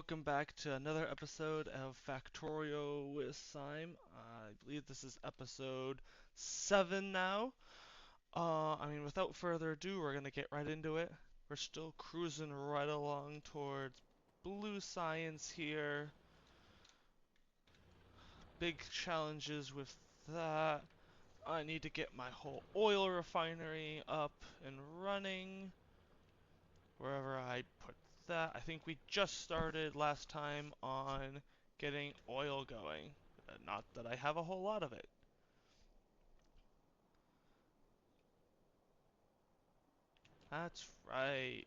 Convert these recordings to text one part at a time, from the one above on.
welcome back to another episode of Factorio with Sime. I believe this is episode 7 now. Without further ado, we're gonna get right into it. We're still cruising right along towards blue science here. Big challenges with that. I need to get my whole oil refinery up and running. Wherever I put that. I think we just started last time on getting oil going. Not that I have a whole lot of it. That's right.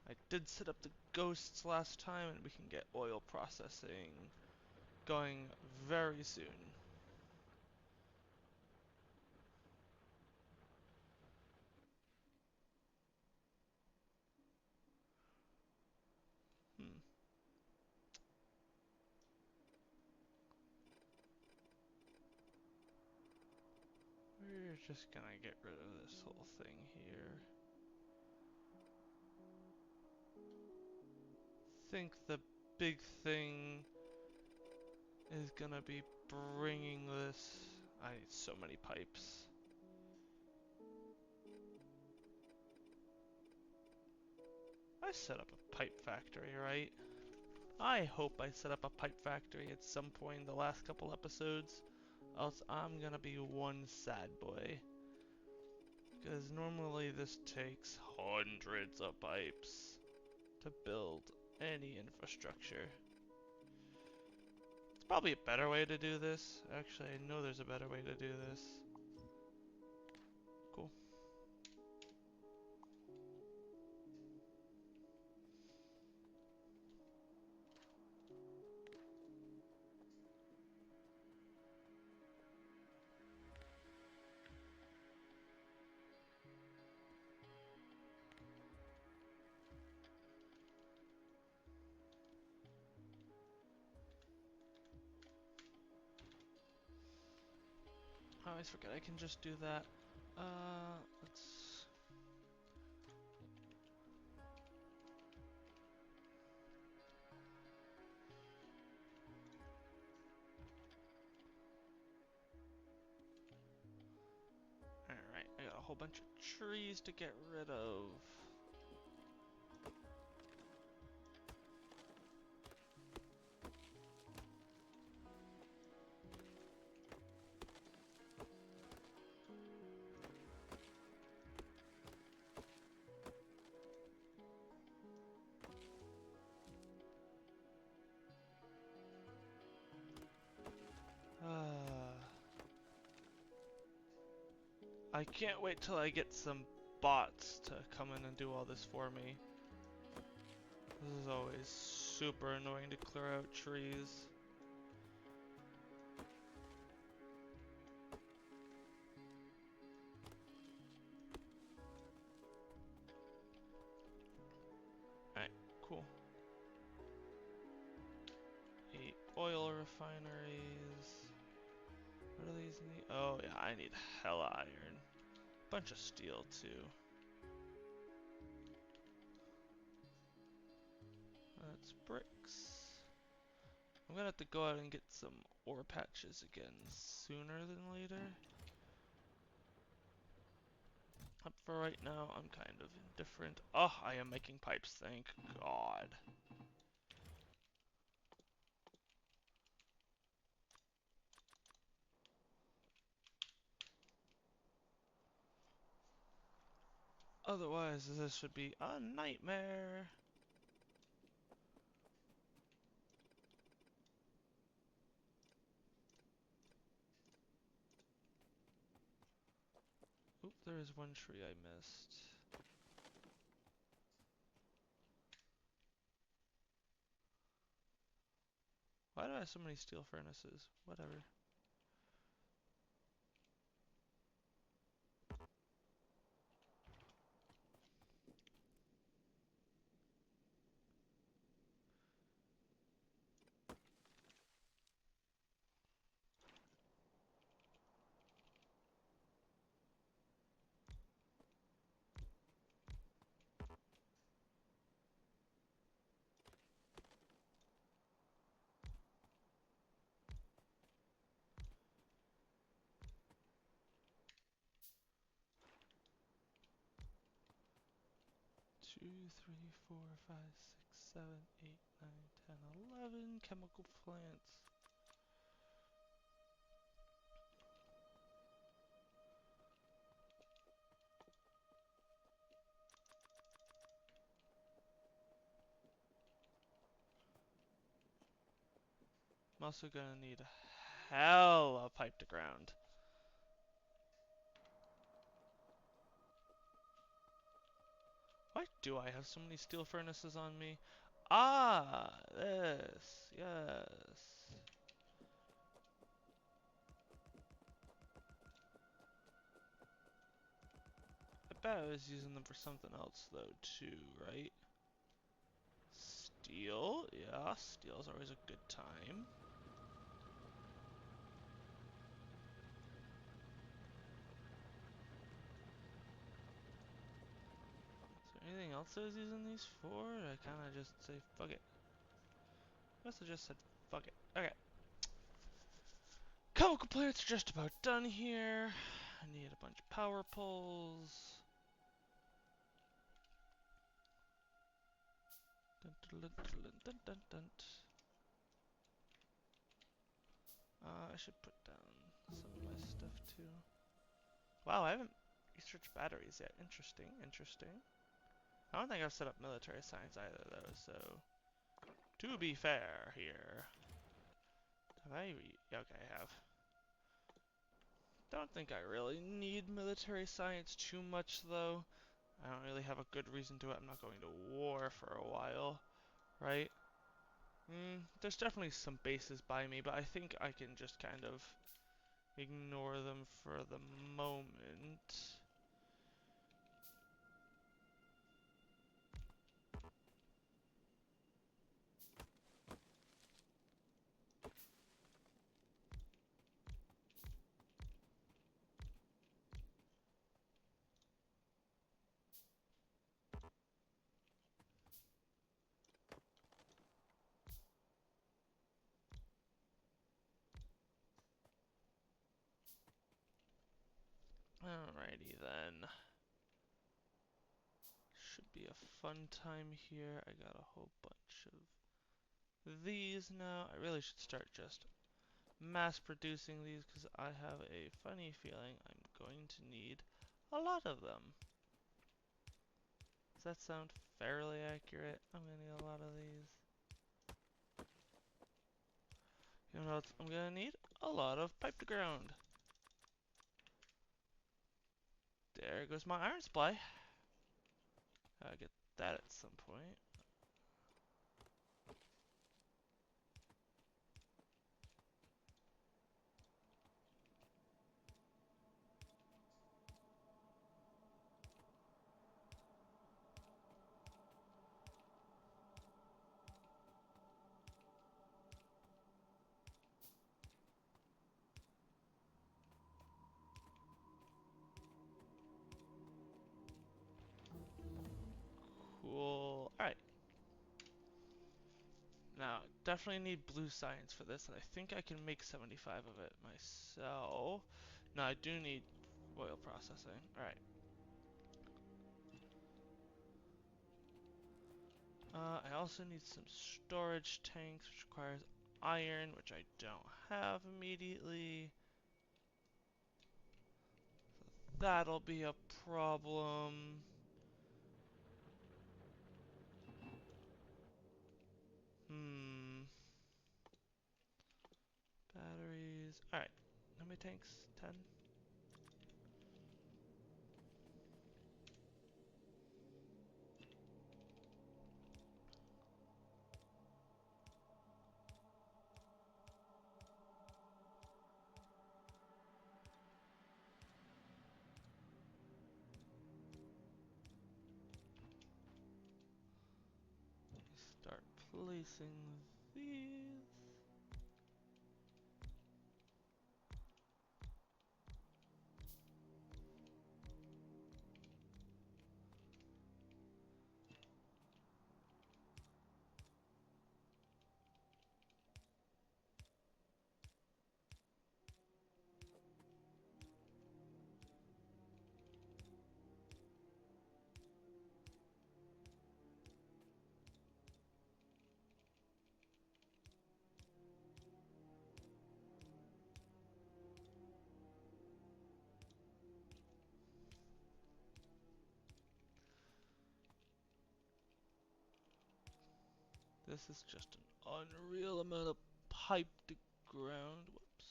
I did set up the ghosts last time and we can get oil processing going very soon. Hmm. We're just gonna get rid of this whole thing here. Think the big thing is gonna be bringing this. I need so many pipes. I set up a pipe factory, right? I hope I set up a pipe factory at some point in the last couple episodes, else I'm gonna be one sad boy. Because normally this takes hundreds of pipes to build any infrastructure. It's probably a better way to do this. Actually, I know there's a better way to do this. Cool. I always forget I can just do that. Let's... Alright, I got a whole bunch of trees to get rid of. I can't wait till I get some bots to come in and do all this for me. This is always super annoying to clear out trees. Alright, cool. 8 oil refineries. What do these need? Oh yeah, I need hella iron. Bunch of steel too. That's bricks. I'm gonna have to go out and get some ore patches again sooner than later. But for right now, I'm kind of indifferent. Oh, I am making pipes, thank God. Otherwise, this would be a nightmare. Oop, there is one tree I missed. Why do I have so many steel furnaces? Whatever. 2, 3, 4, 5, 6, 7, 8, 9, 10, 11 chemical plants. I'm also gonna need hell of pipe to ground. Why do I have so many steel furnaces on me? Ah, this, yes. I bet I was using them for something else though too, right? Steel, yeah, steel's always a good time. Is there anything else I was using these for? Or I kinda just say fuck it. I guess I just said fuck it. Okay. Chemical plants are just about done here. I need a bunch of power poles. Dun, dun, dun, dun, dun, dun. I should put down some of my stuff too. Wow, I haven't researched batteries yet. Interesting, interesting. I don't think I've set up military science either though, so to be fair here. Have I okay, I have. Don't think I really need military science too much though. I don't really have a good reason to it. I'm not going to war for a while, right? There's definitely some bases by me, but I think I can just kind of ignore them for the moment. Alrighty then. Should be a fun time here. I got a whole bunch of these now. I really should start just mass producing these because I have a funny feeling I'm going to need a lot of them. Does that sound fairly accurate? I'm gonna need a lot of these. You know what else I'm gonna need? A lot of pipe to ground. There goes my iron supply. I'll get that at some point. Cool. Alright. Now, definitely need blue science for this, and I think I can make 75 of it myself. No, I do need oil processing. Alright. I also need some storage tanks, which requires iron, which I don't have immediately. So that'll be a problem. Batteries. Alright. How many tanks? 10? Start placing these. This is just an unreal amount of pipe to ground. Whoops.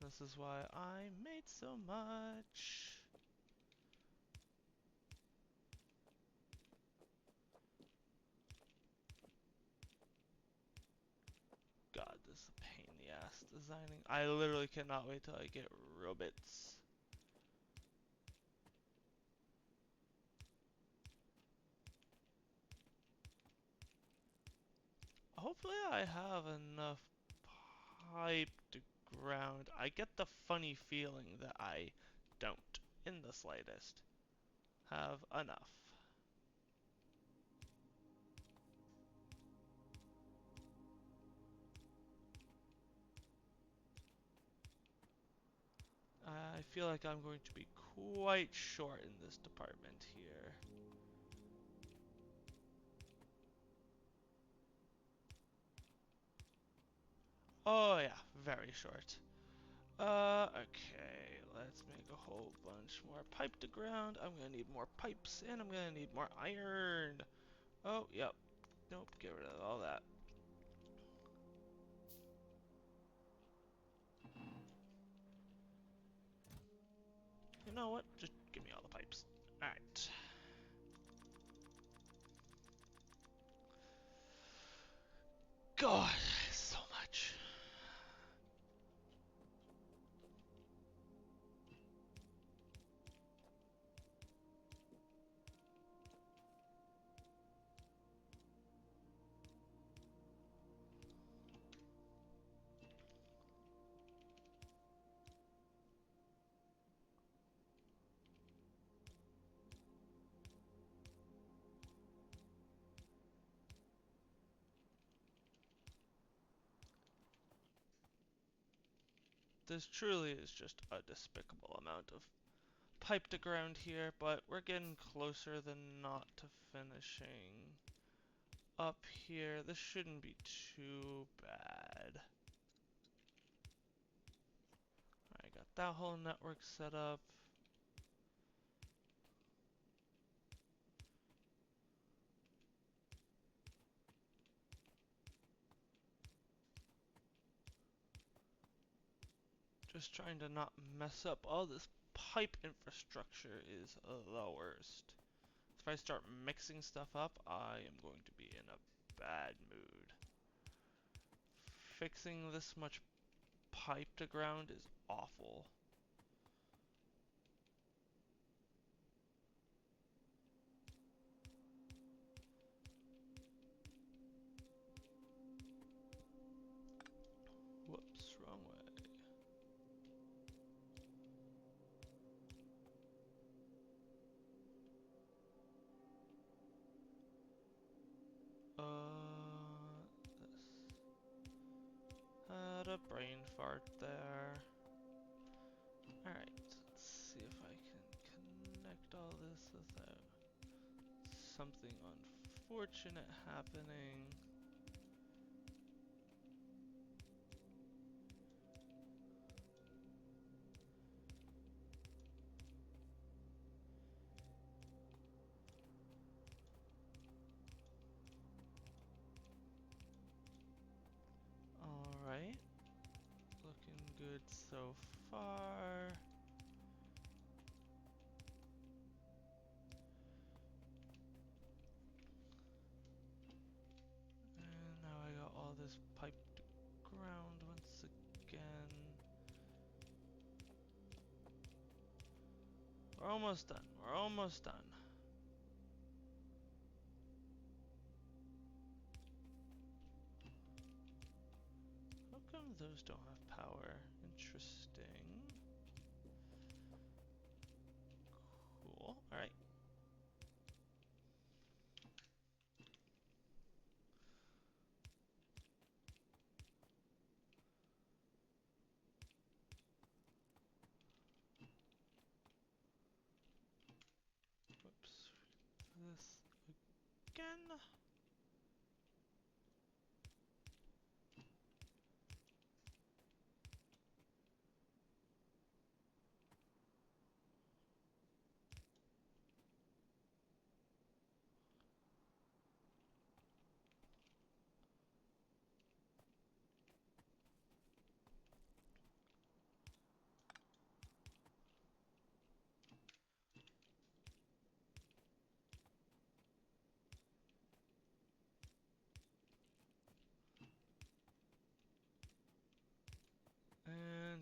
This is why I made so much. God, this is a pain in the ass designing. I literally cannot wait till I get robots. Hopefully I have enough pipe to ground. I get the funny feeling that I don't, in the slightest, have enough. I feel like I'm going to be quite short in this department here. Oh yeah, very short. Okay, let's make a whole bunch more pipe to ground. I'm gonna need more pipes, and I'm gonna need more iron. Oh, yep. Nope, get rid of all that. You know what? Just give me all the pipes. Alright. God, so much. This truly is just a despicable amount of pipe to ground here, but we're getting closer than not to finishing up here. This shouldn't be too bad. I got that whole network set up. Just trying to not mess up all this pipe infrastructure is the worst. If I start mixing stuff up, I am going to be in a bad mood. Fixing this much pipe to ground is awful. Whoops, wrong way. This. Had a brain fart there. Alright, let's see if I can connect all this without something unfortunate happening. Alright, looking good so far. And now I got all this pipe to ground once again. We're almost done. We're almost done. How come those don't have power? Interesting. Cool. Alright. Whoops. This again.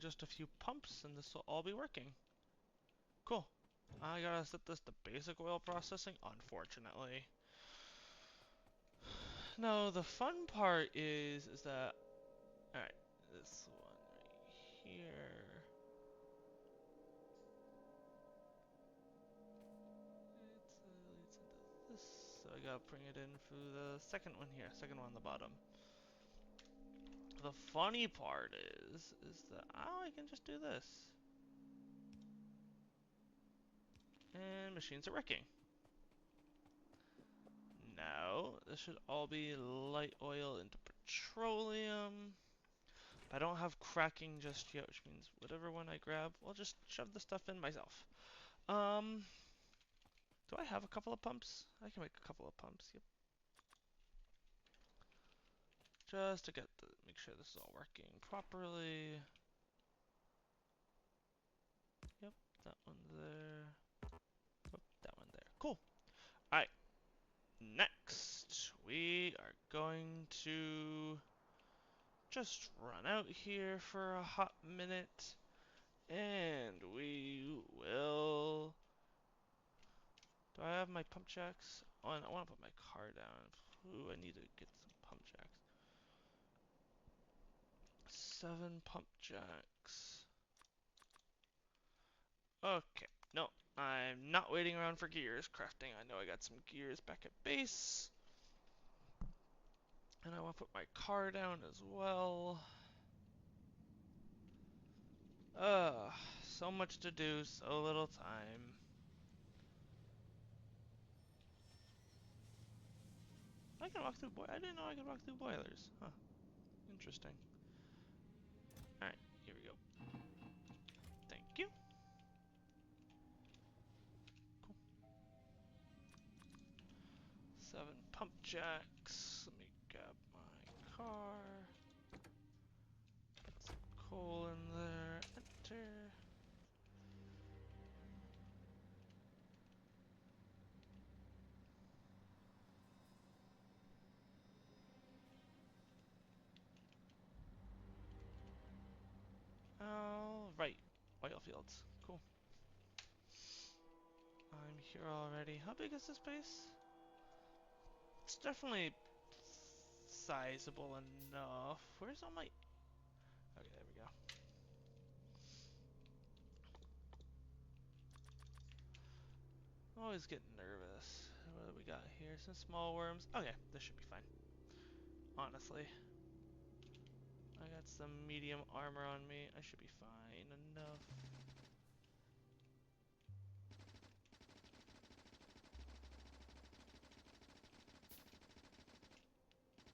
just a few pumps and this will all be working. Cool. I gotta set this to basic oil processing, unfortunately. No, the fun part is that, alright, this one right here. It leads into this, so I gotta bring it in for the second one here, second one on the bottom. The funny part is that, oh, I can just do this. And machines are working. Now, this should all be light oil into petroleum. But I don't have cracking just yet, which means whatever one I grab, I'll just shove the stuff in myself. Do I have a couple of pumps? I can make a couple of pumps, yep. Just to make sure this is all working properly. Yep, that one there. Oop, that one there. Cool. Alright. Next, we are going to just run out here for a hot minute. And we will... Do I have my pump jacks? Oh, I want to put my car down. Ooh, I need to get some pump jacks. 7 pump jacks. Okay, no, I'm not waiting around for gears crafting. I know I got some gears back at base. And I want to put my car down as well. Ugh, so much to do, so little time. I can walk through I didn't know I could walk through boilers. Huh. Interesting. Alright, here we go. Thank you. Cool. 7 pump jacks. Let me grab my car. Put some coal in there. Enter. Alright. Oil fields. Cool. I'm here already. How big is this base? It's definitely sizable enough. Where's all my... Okay, there we go. Always getting nervous. What do we got here? Some small worms. Okay, this should be fine. Honestly. I got some medium armor on me. I should be fine enough.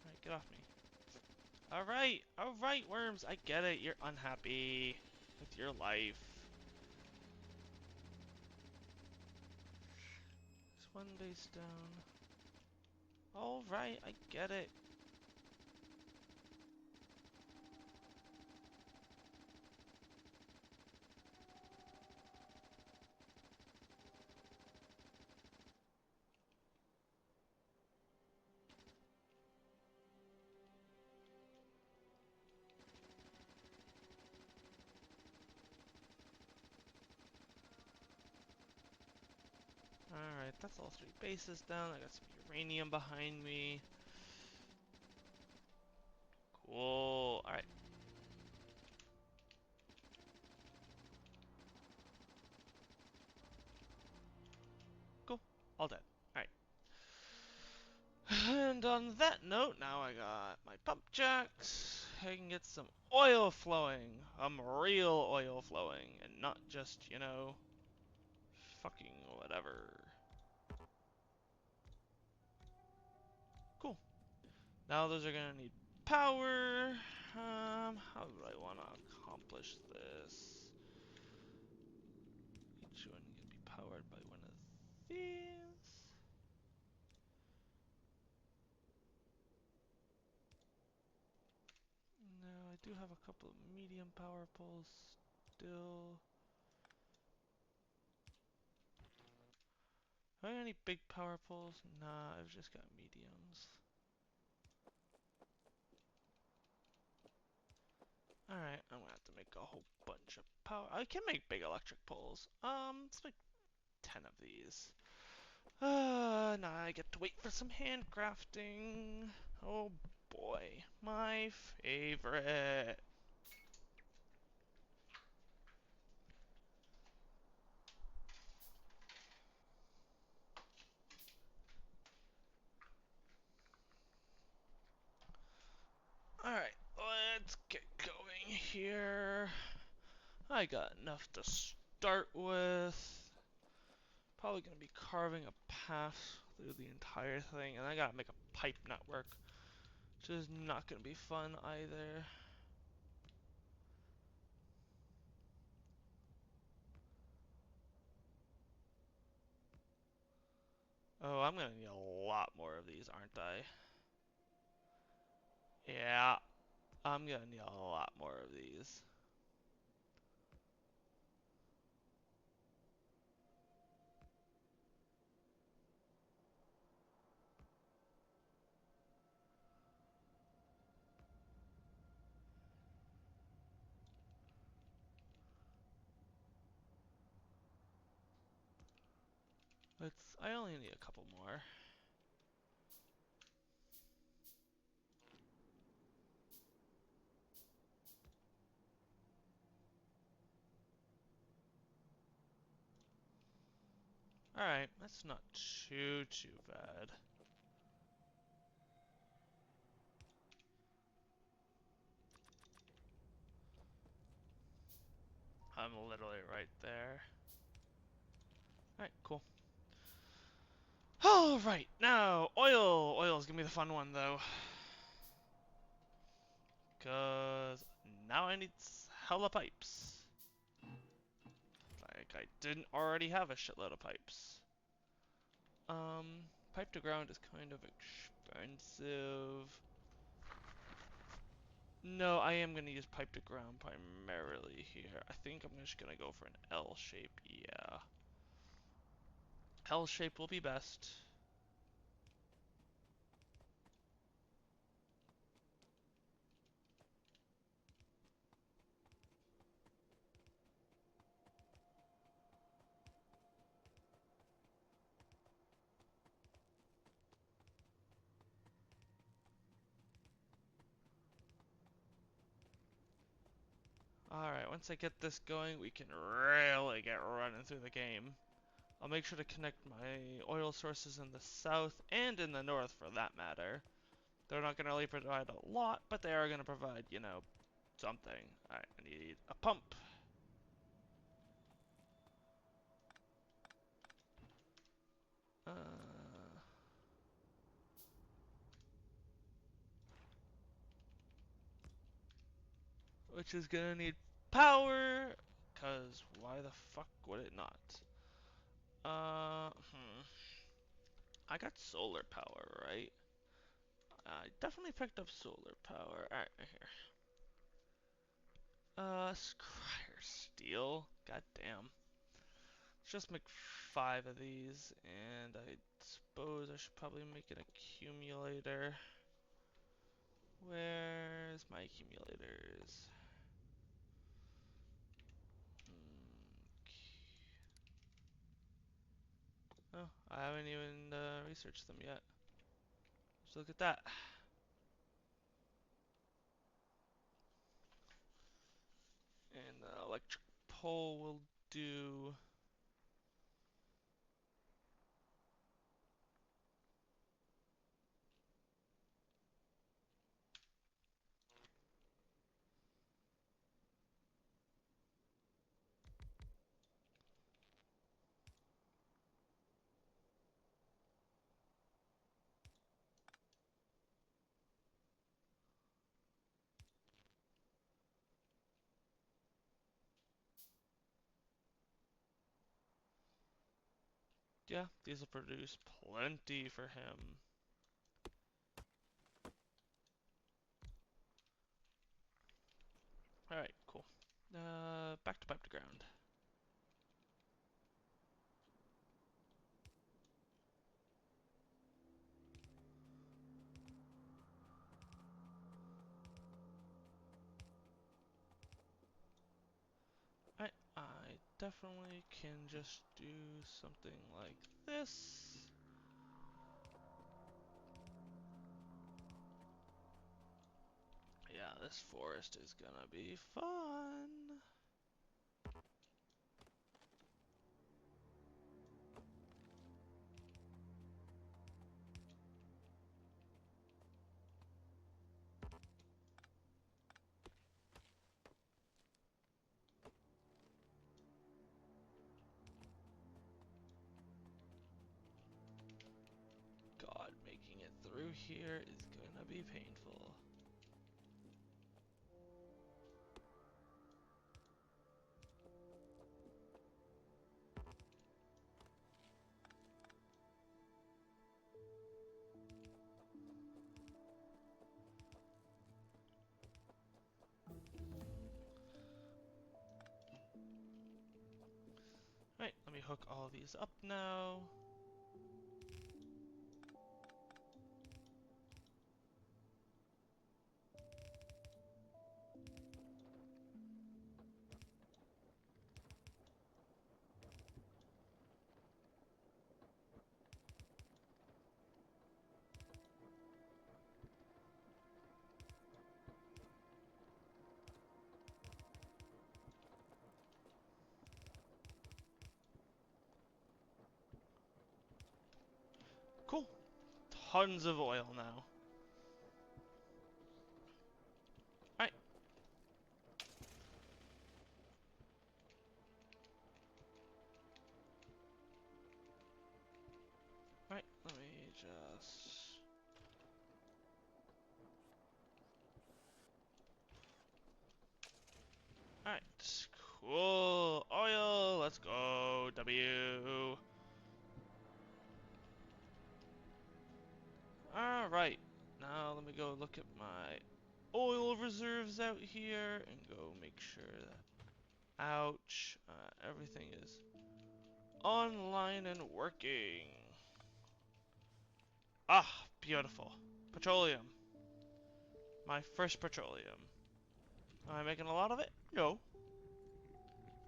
Alright, get off me. Alright, worms. I get it. You're unhappy with your life. There's one base down. Alright, I get it. Alright, that's all 3 bases down. I got some uranium behind me. Cool. Alright. Cool. All dead. Alright. And on that note, now I got my pump jacks. I can get some oil flowing. Real oil flowing. And not just, you know, fucking whatever. Cool. Now those are gonna need power. How do I want to accomplish this? Each one can be powered by one of these. No, I do have a couple of medium power poles still. Do I have any big power poles? Nah, I've just got mediums. Alright, I'm gonna have to make a whole bunch of power. I can make big electric poles. Let's make 10 of these. Now I get to wait for some handcrafting. Oh boy, my favorite. Alright, let's get going here. I got enough to start with. Probably gonna be carving a path through the entire thing, and I gotta make a pipe network, which is not gonna be fun either. Oh, I'm gonna need a lot more of these, aren't I? Yeah, I'm gonna need a lot more of these. I only need a couple more. Alright, that's not too bad. I'm literally right there. Alright, cool. Alright, now, oil! Oil's gonna be the fun one, though. Cause now I need hella pipes. Like I didn't already have a shitload of pipes. Pipe to ground is kind of expensive. No, I am gonna use pipe to ground primarily here. I think I'm just gonna go for an L shape, yeah. L shape will be best. Alright, once I get this going, we can really get running through the game. I'll make sure to connect my oil sources in the south and in the north for that matter. They're not going to really provide a lot, but they are going to provide, you know, something. Alright, I need a pump. Which is going to need power, because why the fuck would it not? I got solar power, right? I definitely picked up solar power. Alright, here. Scryer steel. God damn. Let's just make 5 of these, and I suppose I should probably make an accumulator. Where's my accumulators? Oh, I haven't even researched them yet. So look at that. And the electric pole will do. Yeah, these will produce plenty for him. Alright, cool. Back to pipe to ground. I definitely can just do something like this. Yeah, this forest is gonna be fun. God, making it through here is gonna be painful. Right, let me hook all these up now. Cool. Tons of oil now. Alright. Alright, let me just... Alright, cool. Oil, let's go. W. Alright, now let me go look at my oil reserves out here and go make sure that, ouch, everything is online and working. Ah, beautiful. Petroleum. My first petroleum. Am I making a lot of it? No.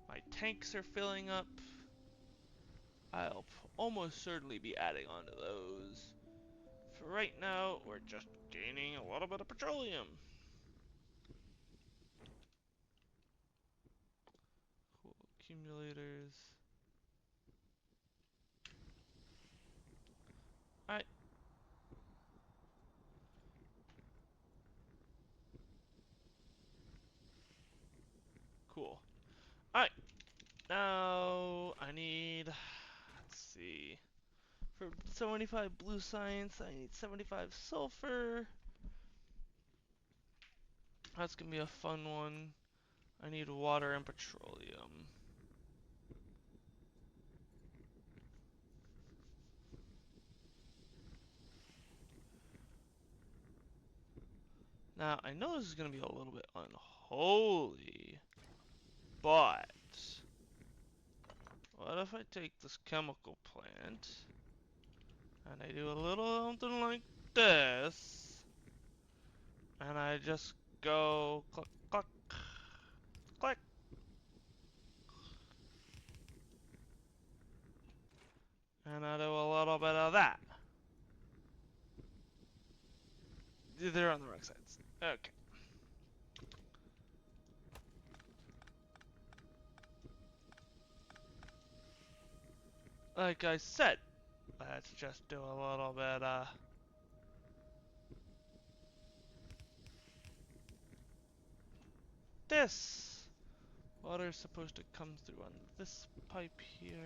My tanks are filling up. I'll almost certainly be adding on to those. For right now, we're just gaining a little bit of petroleum. Cool. Accumulators. Alright. Cool. Alright. Now, I need... Let's see. For 75 blue science, I need 75 sulfur. That's gonna be a fun one. I need water and petroleum. Now, I know this is gonna be a little bit unholy, but what if I take this chemical plant and I do a little something like this, and I just go click, click, click, and I do a little bit of that. They're on the wrong sides. Okay. Like I said, let's just do a little bit, this. Water's supposed to come through on this pipe here.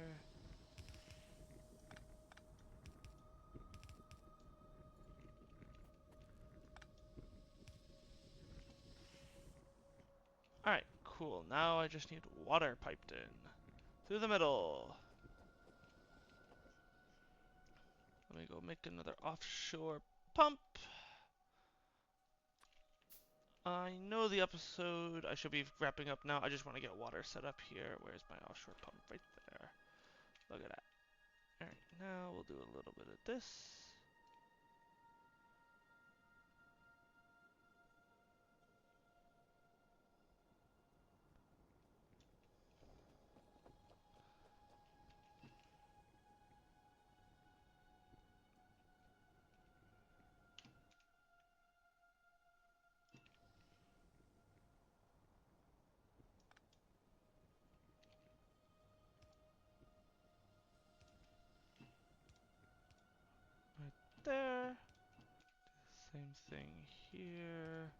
Alright, cool. Now I just need water piped in. Through the middle. Let me go make another offshore pump. I know the episode, I should be wrapping up now. I just want to get water set up here. Where's my offshore pump? Right there. Look at that. Alright, now we'll do a little bit of this. there. Same thing here.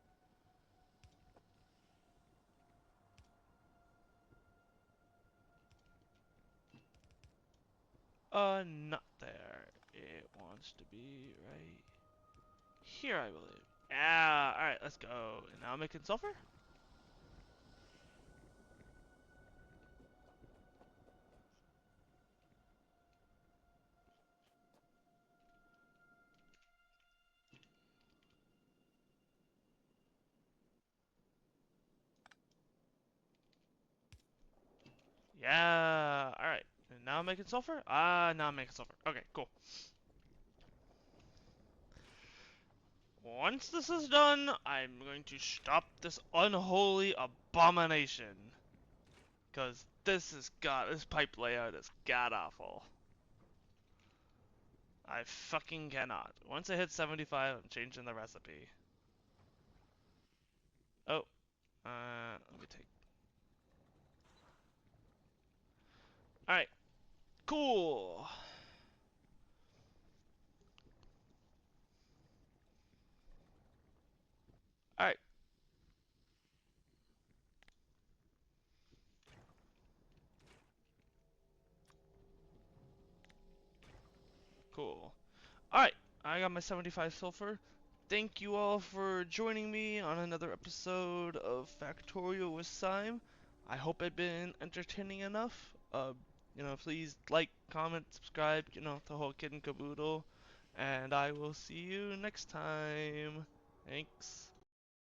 Not there. It wants to be right here, I believe. Yeah, alright, let's go. And now I'm making sulfur? Yeah, alright. And now I'm making sulfur? Ah, now I'm making sulfur. Okay, cool. Once this is done, I'm going to stop this unholy abomination. Because this pipe layout is god awful. I fucking cannot. Once I hit 75, I'm changing the recipe. Oh, let me take. Alright, cool. Alright, cool. Alright, I got my 75 sulfur. Thank you all for joining me on another episode of Factorio with Sime. I hope I've been entertaining enough. Please like, comment, subscribe, the whole kid and caboodle. And I will see you next time. Thanks.